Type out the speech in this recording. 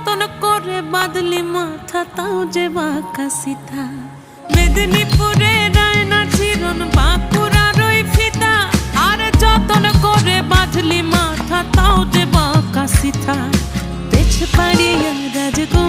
যতন করে বাঁধলি মাথা তাও যে বাঁকা সিথা। মেদিনীপুরে রায়না চিরন বাঁকুড়ার ওই ফিতা, আরে যতন করে বাঁধলি মাথা তাও যে বাঁকা সিথা। পেছ পাড়িয়া রাজগো